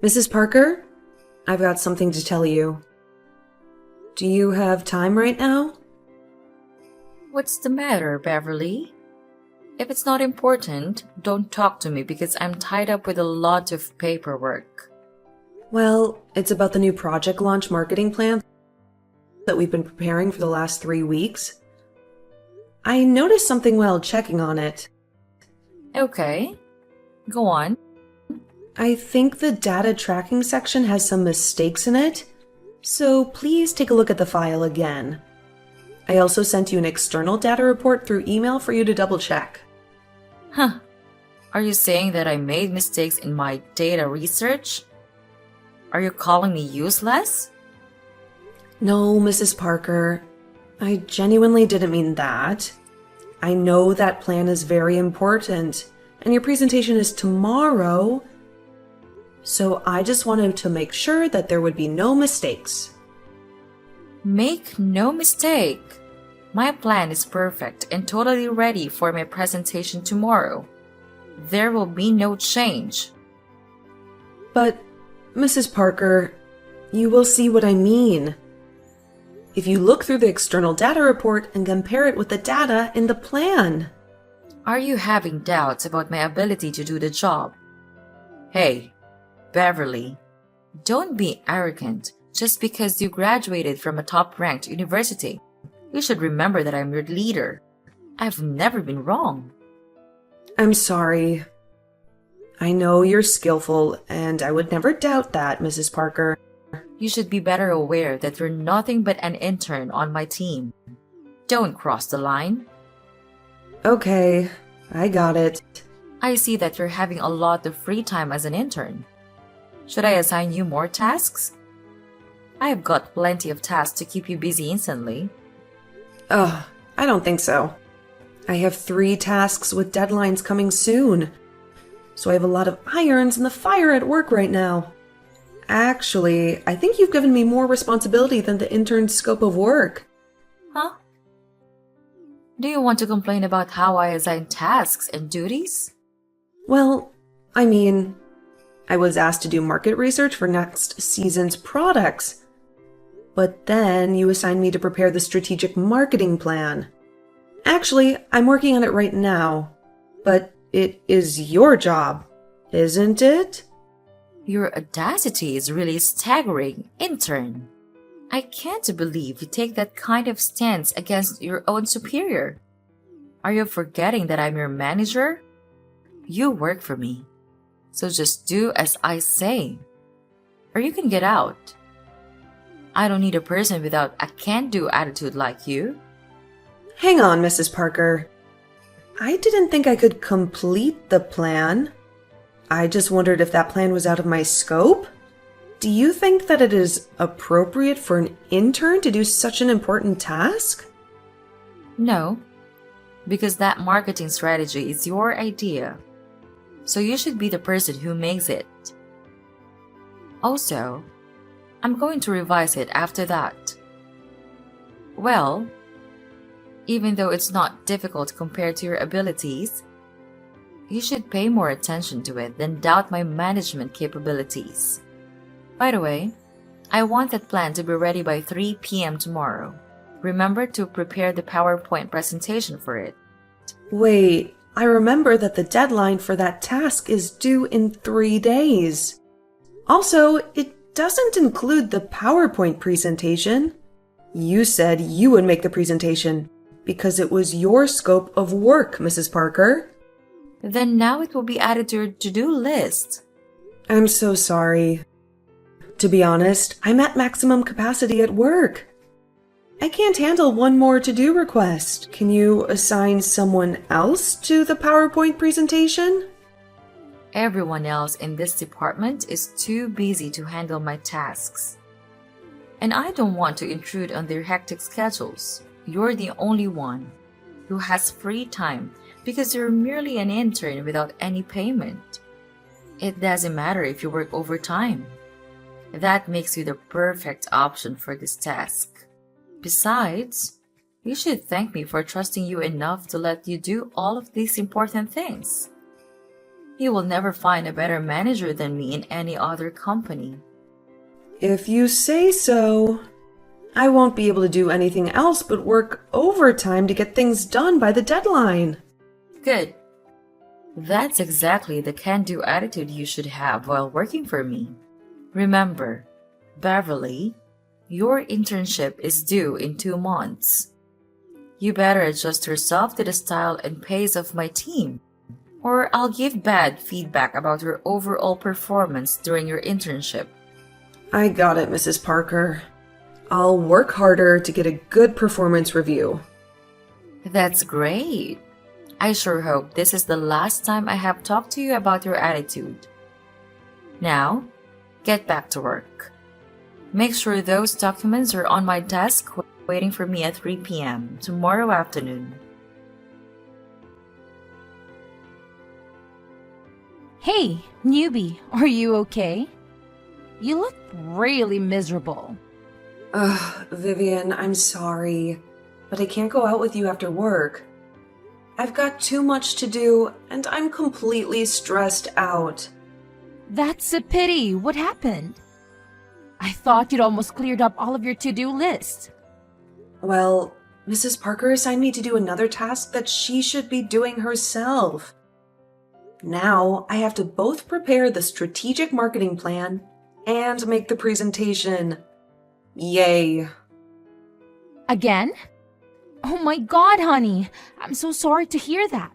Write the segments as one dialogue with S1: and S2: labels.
S1: Mrs. Parker, I've got something to tell you. Do you have time right now?
S2: What's the matter, Beverly? If it's not important, don't talk to me because I'm tied up with a lot of paperwork.
S1: Well, it's about the new project launch marketing plan that we've been preparing for the last 3 weeks. I noticed something while checking on it.
S2: Okay, go on.
S1: I think the data tracking section has some mistakes in it, so please take a look at the file again. I also sent you an external data report through email for you to double check.
S2: Huh. Are you saying that I made mistakes in my data research? Are you calling me useless?
S1: No, Mrs. Parker. I genuinely didn't mean that. I know that plan is very important, and your presentation is tomorrow. So I just wanted to make sure that there would be no mistakes.
S2: Make no mistake. My plan is perfect and totally ready for my presentation tomorrow. There will be no change.
S1: But, Mrs. Parker, you will see what I mean. If you look through the external data report and compare it with the data in the plan.
S2: Are you having doubts about my ability to do the job? Hey, Beverly, don't be arrogant just because you graduated from a top-ranked university. You should remember that I'm your leader. I've never been wrong.
S1: I'm sorry. I know you're skillful, and I would never doubt that, Mrs. Parker.
S2: You should be better aware that you're nothing but an intern on my team. Don't cross the line.
S1: Okay, I got it.
S2: I see that you're having a lot of free time as an intern. Should I assign you more tasks? I have got plenty of tasks to keep you busy instantly.
S1: I don't think so. I have 3 tasks with deadlines coming soon. So I have a lot of irons in the fire at work right now. Actually, I think you've given me more responsibility than the intern's scope of work.
S2: Huh? Do you want to complain about how I assign tasks and duties?
S1: Well, I was asked to do market research for next season's products. But then you assigned me to prepare the strategic marketing plan. Actually, I'm working on it right now. But it is your job, isn't it?
S2: Your audacity is really staggering, intern. I can't believe you take that kind of stance against your own superior. Are you forgetting that I'm your manager? You work for me. So just do as I say. Or you can get out. I don't need a person without a can-do attitude like you.
S1: Hang on, Mrs. Parker. I didn't think I could complete the plan. I just wondered if that plan was out of my scope. Do you think that it is appropriate for an intern to do such an important task?
S2: No, because that marketing strategy is your idea. So you should be the person who makes it. Also, I'm going to revise it after that. Well, even though it's not difficult compared to your abilities, you should pay more attention to it than doubt my management capabilities. By the way, I want that plan to be ready by 3 p.m. tomorrow. Remember to prepare the PowerPoint presentation for it.
S1: Wait, I remember that the deadline for that task is due in 3 days. Also, it doesn't include the PowerPoint presentation. You said you would make the presentation because it was your scope of work, Mrs. Parker.
S2: Then now it will be added to your to-do list.
S1: I'm so sorry. To be honest, I'm at maximum capacity at work. I can't handle one more to-do request. Can you assign someone else to the PowerPoint presentation?
S2: Everyone else in this department is too busy to handle my tasks. And I don't want to intrude on their hectic schedules. You're the only one who has free time because you're merely an intern without any payment. It doesn't matter if you work overtime. That makes you the perfect option for this task. Besides, you should thank me for trusting you enough to let you do all of these important things. You will never find a better manager than me in any other company.
S1: If you say so. I won't be able to do anything else but work overtime to get things done by the deadline.
S2: Good. That's exactly the can-do attitude you should have while working for me. Remember, Beverly, your internship is due in 2 months. You better adjust yourself to the style and pace of my team, or I'll give bad feedback about your overall performance during your internship.
S1: I got it, Mrs. Parker. I'll work harder to get a good performance review.
S2: That's great. I sure hope this is the last time I have talked to you about your attitude. Now, get back to work. Make sure those documents are on my desk waiting for me at 3 p.m. tomorrow afternoon.
S3: Hey, newbie, are you okay? You look really miserable.
S1: Vivian, I'm sorry, but I can't go out with you after work. I've got too much to do, and I'm completely stressed out.
S3: That's a pity. What happened? I thought you'd almost cleared up all of your to-do list.
S1: Well, Mrs. Parker assigned me to do another task that she should be doing herself. Now, I have to both prepare the strategic marketing plan and make the presentation. Yay.
S3: Again? Oh my god, honey. I'm so sorry to hear that.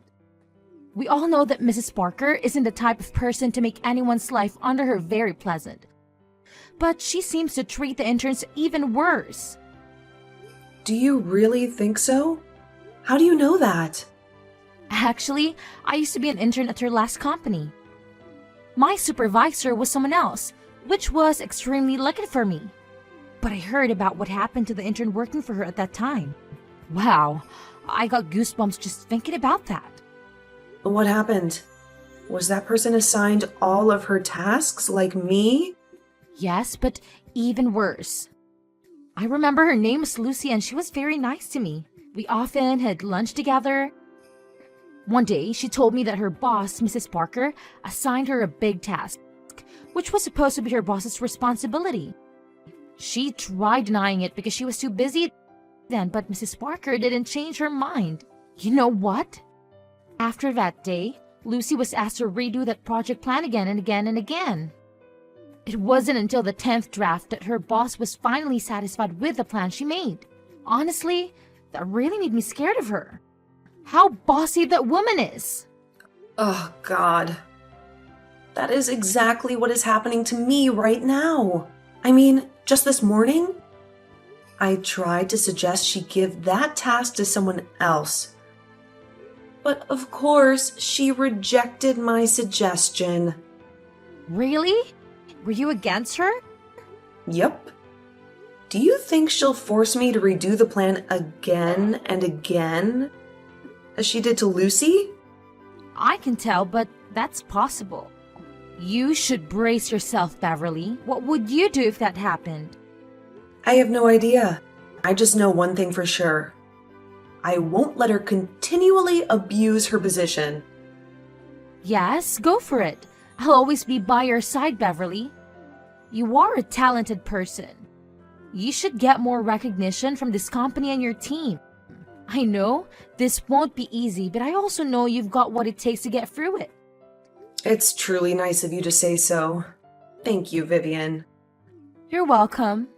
S3: We all know that Mrs. Parker isn't the type of person to make anyone's life under her very pleasant. But she seems to treat the interns even worse.
S1: Do you really think so? How do you know that?
S3: Actually, I used to be an intern at her last company. My supervisor was someone else, which was extremely lucky for me. But I heard about what happened to the intern working for her at that time. Wow, I got goosebumps just thinking about that.
S1: What happened? Was that person assigned all of her tasks like me?
S3: Yes, but even worse. I remember her name was Lucy and she was very nice to me. We often had lunch together. One day, she told me that her boss, Mrs. Parker, assigned her a big task, which was supposed to be her boss's responsibility. She tried denying it because she was too busy then, but Mrs. Parker didn't change her mind. You know what? After that day, Lucy was asked to redo that project plan again and again and again. It wasn't until the 10th draft that her boss was finally satisfied with the plan she made. Honestly, that really made me scared of her. How bossy that woman is!
S1: Oh, God. That is exactly what is happening to me right now. I mean, just this morning, I tried to suggest she give that task to someone else. But of course, she rejected my suggestion.
S3: Really? Were you against her?
S1: Yep. Do you think she'll force me to redo the plan again and again, as she did to Lucy?
S3: I can tell, but that's possible. You should brace yourself, Beverly. What would you do if that happened?
S1: I have no idea. I just know one thing for sure. I won't let her continually abuse her position.
S3: Yes, go for it. I'll always be by your side, Beverly. You are a talented person. You should get more recognition from this company and your team. I know this won't be easy, but I also know you've got what it takes to get through it.
S1: It's truly nice of you to say so. Thank you, Vivian.
S3: You're welcome.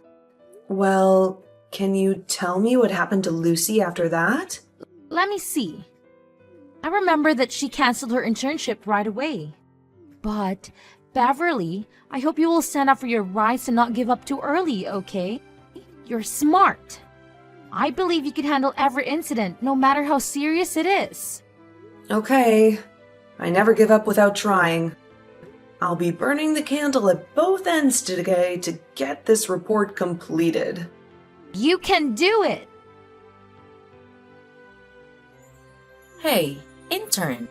S1: Well, can you tell me what happened to Lucy after that?
S3: Let me see. I remember that she canceled her internship right away. But, Beverly, I hope you will stand up for your rights and not give up too early, okay? You're smart. I believe you can handle every incident, no matter how serious it is.
S1: Okay. I never give up without trying. I'll be burning the candle at both ends today to get this report completed.
S3: You can do it!
S2: Hey, intern.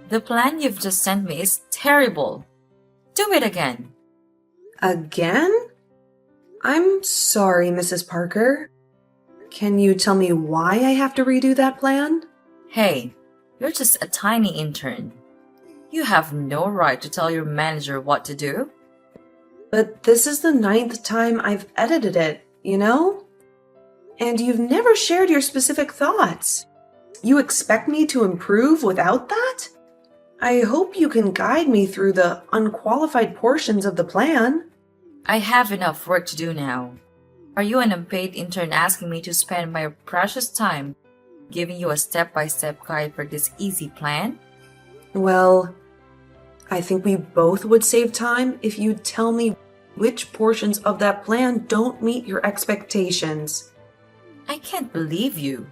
S2: The plan you've just sent me is terrible. Do it again.
S1: Again? I'm sorry, Mrs. Parker. Can you tell me why I have to redo that plan?
S2: Hey, you're just a tiny intern. You have no right to tell your manager what to do.
S1: But this is the 9th time I've edited it, you know? And you've never shared your specific thoughts. You expect me to improve without that? I hope you can guide me through the unqualified portions of the plan.
S2: I have enough work to do now. Are you an unpaid intern asking me to spend my precious time giving you a step-by-step guide for this easy plan?
S1: Well, I think we both would save time if you'd tell me which portions of that plan don't meet your expectations.
S2: I can't believe you.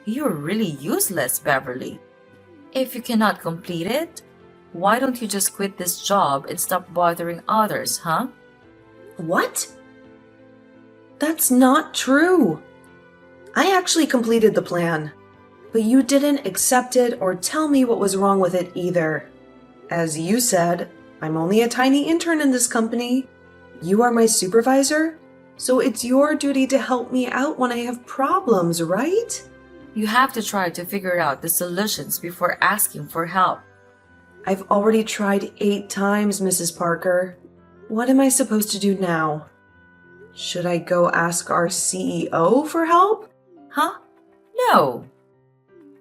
S2: You're really useless, Beverly. If you cannot complete it, why don't you just quit this job and stop bothering others, huh?
S1: What? That's not true. I actually completed the plan, but you didn't accept it or tell me what was wrong with it either. As you said, I'm only a tiny intern in this company. You are my supervisor, so it's your duty to help me out when I have problems, right?
S2: You have to try to figure out the solutions before asking for help.
S1: I've already tried 8 times, Mrs. Parker. What am I supposed to do now? Should I go ask our CEO for help?
S2: Huh? No.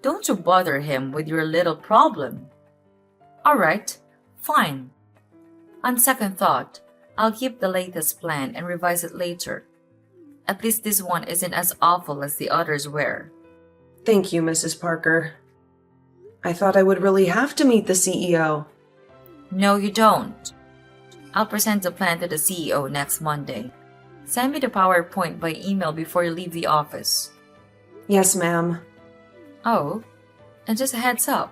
S2: Don't you bother him with your little problem. All right, fine. On second thought, I'll keep the latest plan and revise it later. At least this one isn't as awful as the others were.
S1: Thank you, Mrs. Parker. I thought I would really have to meet the CEO.
S2: No, you don't. I'll present the plan to the CEO next Monday. Send me the PowerPoint by email before you leave the office.
S1: Yes, ma'am.
S2: Oh, and just a heads up.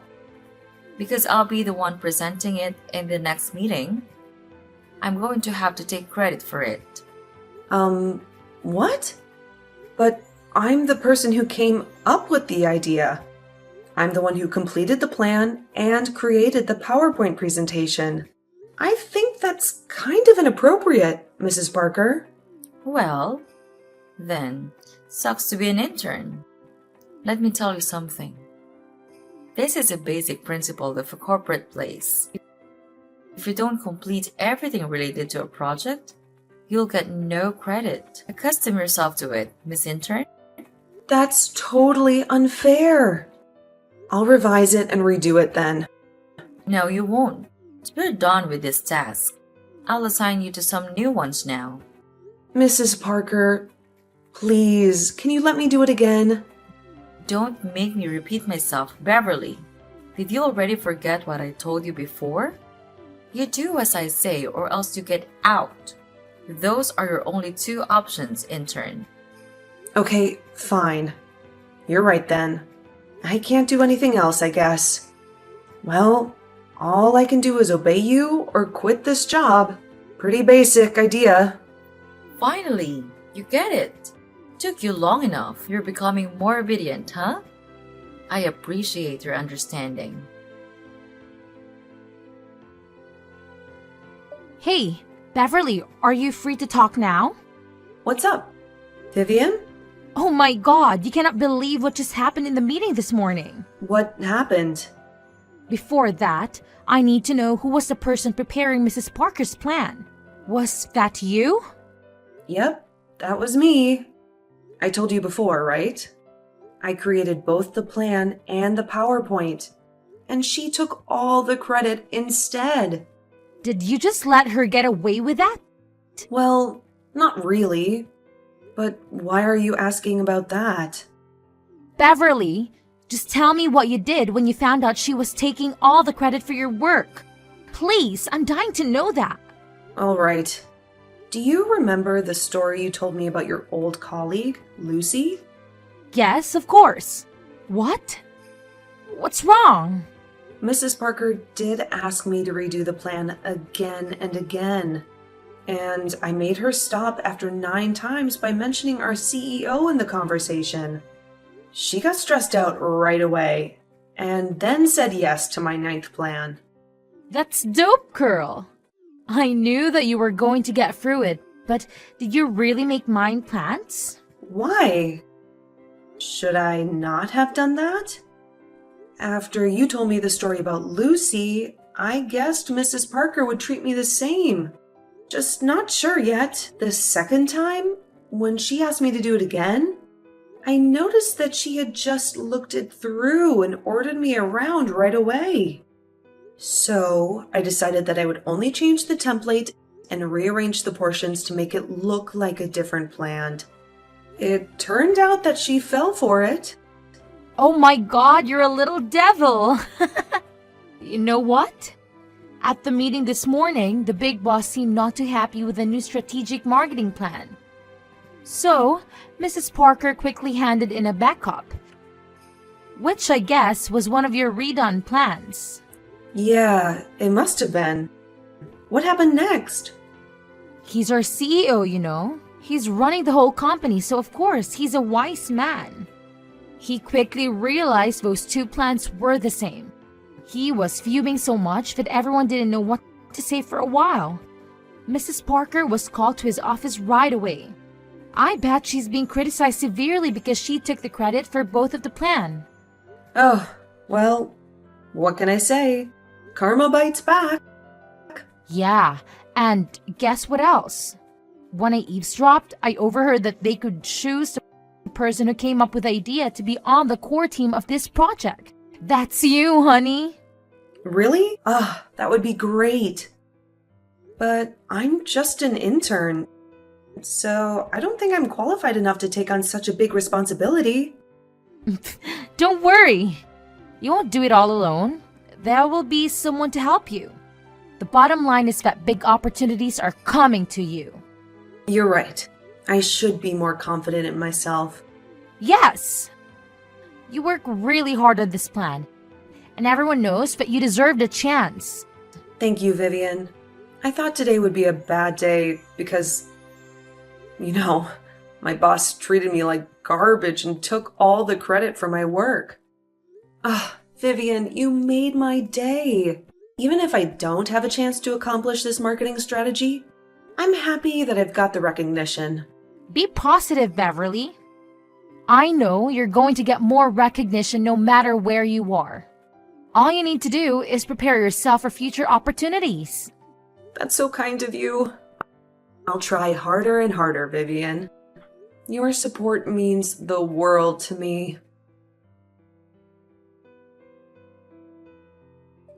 S2: Because I'll be the one presenting it in the next meeting, I'm going to have to take credit for it.
S1: What? But I'm the person who came up with the idea. I'm the one who completed the plan and created the PowerPoint presentation. I think that's kind of inappropriate, Mrs. Parker.
S2: Well, then, sucks to be an intern. Let me tell you something. This is a basic principle of a corporate place. If you don't complete everything related to a project, you'll get no credit. Accustom yourself to it, Miss Intern.
S1: That's totally unfair. I'll revise it and redo it then.
S2: No, you won't. You're done with this task. I'll assign you to some new ones now.
S1: Mrs. Parker, please, can you let me do it again?
S2: Don't make me repeat myself, Beverly. Did you already forget what I told you before? You do as I say or else you get out. Those are your only 2 options, intern.
S1: Okay, fine. You're right then. I can't do anything else, I guess. Well, all I can do is obey you or quit this job. Pretty basic idea.
S2: Finally, you get it. Took you long enough. You're becoming more obedient, huh? I appreciate your understanding.
S3: Hey, Beverly, are you free to talk now?
S1: What's up? Vivian?
S3: Oh my god, you cannot believe what just happened in the meeting this morning.
S1: What happened?
S3: Before that, I need to know who was the person preparing Mrs. Parker's plan. Was that you?
S1: Yep, that was me. I told you before, right? I created both the plan and the PowerPoint, and she took all the credit instead.
S3: Did you just let her get away with that?
S1: Well, not really. But why are you asking about that?
S3: Beverly, just tell me what you did when you found out she was taking all the credit for your work. Please, I'm dying to know that.
S1: All right. Do you remember the story you told me about your old colleague, Lucy?
S3: Yes, of course. What? What's wrong?
S1: Mrs. Parker did ask me to redo the plan again and again. And I made her stop after 9 times by mentioning our CEO in the conversation. She got stressed out right away, and then said yes to my 9th plan.
S3: That's dope, girl. I knew that you were going to get through it, but did you really make mind plans?
S1: Why? Should I not have done that? After you told me the story about Lucy, I guessed Mrs. Parker would treat me the same. Just not sure yet. The second time, when she asked me to do it again, I noticed that she had just looked it through and ordered me around right away. So I decided that I would only change the template and rearrange the portions to make it look like a different plan. It turned out that she fell for it.
S3: Oh my god, you're a little devil! You know what? At the meeting this morning, the big boss seemed not too happy with the new strategic marketing plan. So, Mrs. Parker quickly handed in a backup, which I guess was one of your redone plans.
S1: Yeah, it must have been. What happened next?
S3: He's our CEO, you know. He's running the whole company, so of course, he's a wise man. He quickly realized those two plans were the same. He was fuming so much that everyone didn't know what to say for a while. Mrs. Parker was called to his office right away. I bet she's being criticized severely because she took the credit for both of the plan.
S1: Oh, well, what can I say? Karma bites back.
S3: Yeah, and guess what else? When I eavesdropped, I overheard that they could choose the person who came up with the idea to be on the core team of this project. That's you, honey.
S1: Really? That would be great. But I'm just an intern, so I don't think I'm qualified enough to take on such a big responsibility.
S3: Don't worry. You won't do it all alone. There will be someone to help you. The bottom line is that big opportunities are coming to you.
S1: You're right. I should be more confident in myself.
S3: Yes! You work really hard on this plan, and everyone knows that you deserved a chance.
S1: Thank you, Vivian. I thought today would be a bad day because, my boss treated me like garbage and took all the credit for my work. Vivian, you made my day. Even if I don't have a chance to accomplish this marketing strategy, I'm happy that I've got the recognition.
S3: Be positive, Beverly. I know you're going to get more recognition no matter where you are. All you need to do is prepare yourself for future opportunities.
S1: That's so kind of you. I'll try harder and harder, Vivian. Your support means the world to me.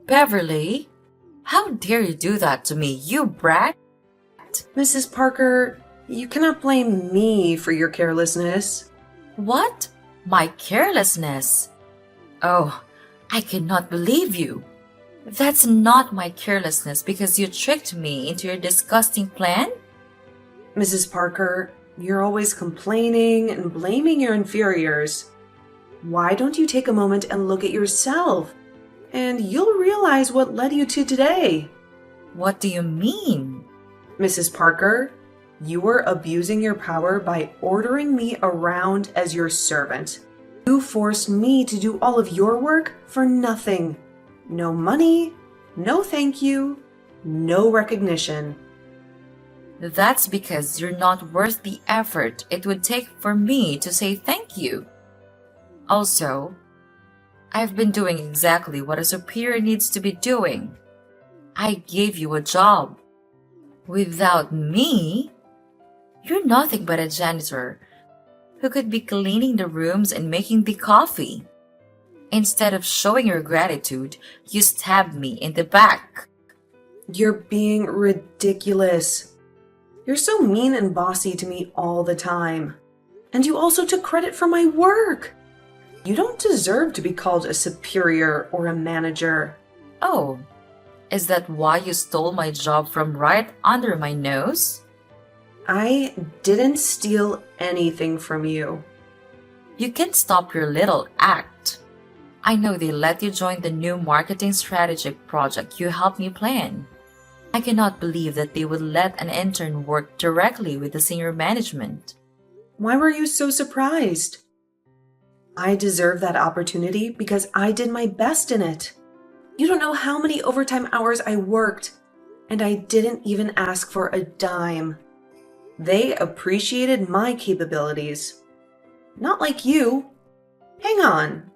S2: Beverly, how dare you do that to me, you brat?
S1: Mrs. Parker, you cannot blame me for your carelessness.
S2: What? My carelessness? Oh, I cannot believe you. That's not my carelessness because you tricked me into your disgusting plan?
S1: Mrs. Parker, you're always complaining and blaming your inferiors. Why don't you take a moment and look at yourself? And you'll realize what led you to today.
S2: What do you mean?
S1: Mrs. Parker, you were abusing your power by ordering me around as your servant. You forced me to do all of your work for nothing. No money, no thank you, no recognition.
S2: That's because you're not worth the effort it would take for me to say thank you. Also, I've been doing exactly what a superior needs to be doing. I gave you a job. Without me, you're nothing but a janitor who could be cleaning the rooms and making the coffee. Instead of showing your gratitude, you stabbed me in the back.
S1: You're being ridiculous. You're so mean and bossy to me all the time. And you also took credit for my work. You don't deserve to be called a superior or a manager.
S2: Oh, is that why you stole my job from right under my nose?
S1: I didn't steal anything from you.
S2: You can stop your little act. I know they let you join the new marketing strategic project you helped me plan. I cannot believe that they would let an intern work directly with the senior management.
S1: Why were you so surprised? I deserve that opportunity because I did my best in it. You don't know how many overtime hours I worked, and I didn't even ask for a dime. They appreciated my capabilities. Not like you. Hang on.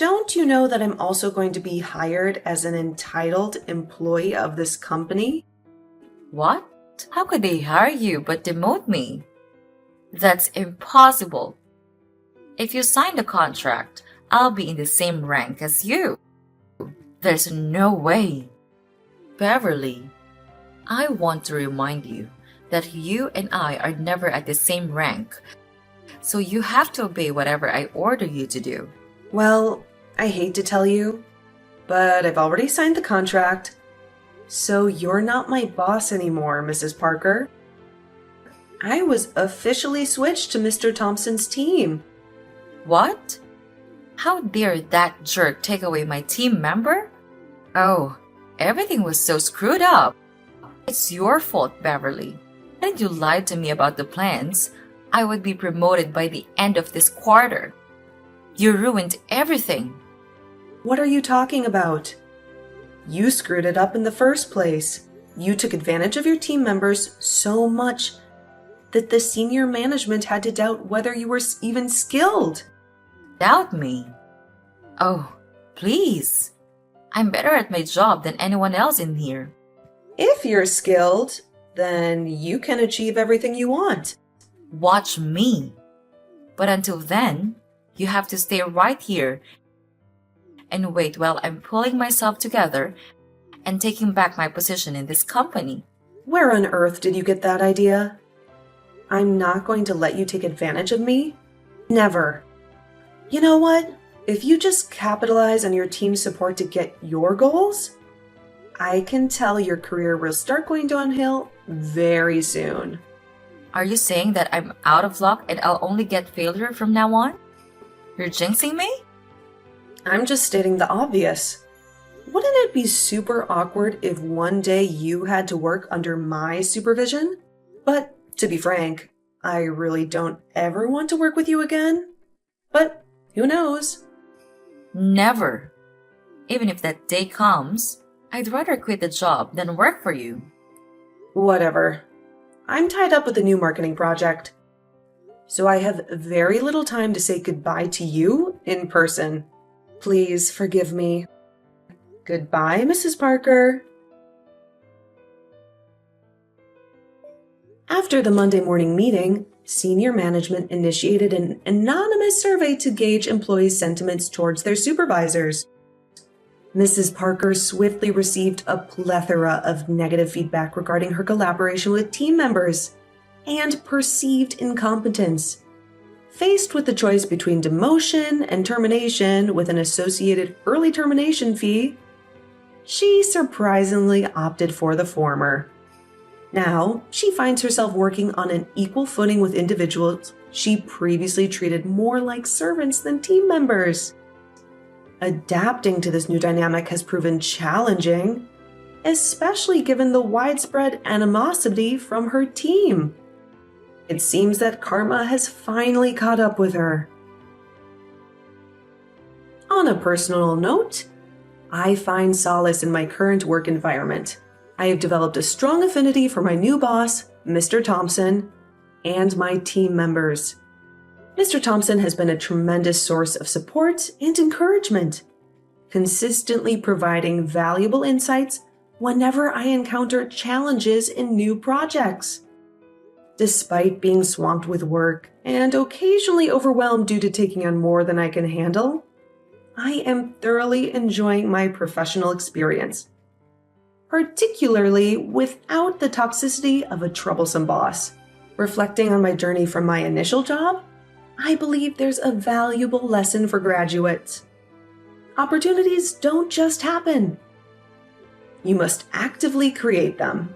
S1: Don't you know that I'm also going to be hired as an entitled employee of this company?
S2: What? How could they hire you but demote me? That's impossible. If you sign the contract, I'll be in the same rank as you. There's no way. Beverly, I want to remind you that you and I are never at the same rank, so you have to obey whatever I order you to do.
S1: Well, I hate to tell you, but I've already signed the contract, so you're not my boss anymore, Mrs. Parker. I was officially switched to Mr. Thompson's team.
S2: What? How dare that jerk take away my team member? Oh, everything was so screwed up. It's your fault, Beverly. And you lied to me about the plans. I would be promoted by the end of this quarter. You ruined everything.
S1: What are you talking about? You screwed it up in the first place. You took advantage of your team members so much that the senior management had to doubt whether you were even skilled.
S2: Doubt me? Oh, please. I'm better at my job than anyone else in here.
S1: If you're skilled, then you can achieve everything you want.
S2: Watch me. But until then, you have to stay right here and wait while I'm pulling myself together and taking back my position in this company.
S1: Where on earth did you get that idea? I'm not going to let you take advantage of me. Never. You know what? If you just capitalize on your team's support to get your goals, I can tell your career will start going downhill very soon.
S2: Are you saying that I'm out of luck and I'll only get failure from now on? You're jinxing me?
S1: I'm just stating the obvious. Wouldn't it be super awkward if one day you had to work under my supervision? But to be frank, I really don't ever want to work with you again. But who knows?
S2: Never. Even if that day comes, I'd rather quit the job than work for you.
S1: Whatever. I'm tied up with a new marketing project. So I have very little time to say goodbye to you in person. Please forgive me. Goodbye, Mrs. Parker. After the Monday morning meeting, senior management initiated an anonymous survey to gauge employees' sentiments towards their supervisors. Mrs. Parker swiftly received a plethora of negative feedback regarding her collaboration with team members and perceived incompetence. Faced with the choice between demotion and termination with an associated early termination fee, she surprisingly opted for the former. Now, she finds herself working on an equal footing with individuals she previously treated more like servants than team members. Adapting to this new dynamic has proven challenging, especially given the widespread animosity from her team. It seems that karma has finally caught up with her. On a personal note, I find solace in my current work environment. I have developed a strong affinity for my new boss, Mr. Thompson, and my team members. Mr. Thompson has been a tremendous source of support and encouragement, consistently providing valuable insights whenever I encounter challenges in new projects. Despite being swamped with work and occasionally overwhelmed due to taking on more than I can handle, I am thoroughly enjoying my professional experience, particularly without the toxicity of a troublesome boss. Reflecting on my journey from my initial job, I believe there's a valuable lesson for graduates. Opportunities don't just happen. You must actively create them.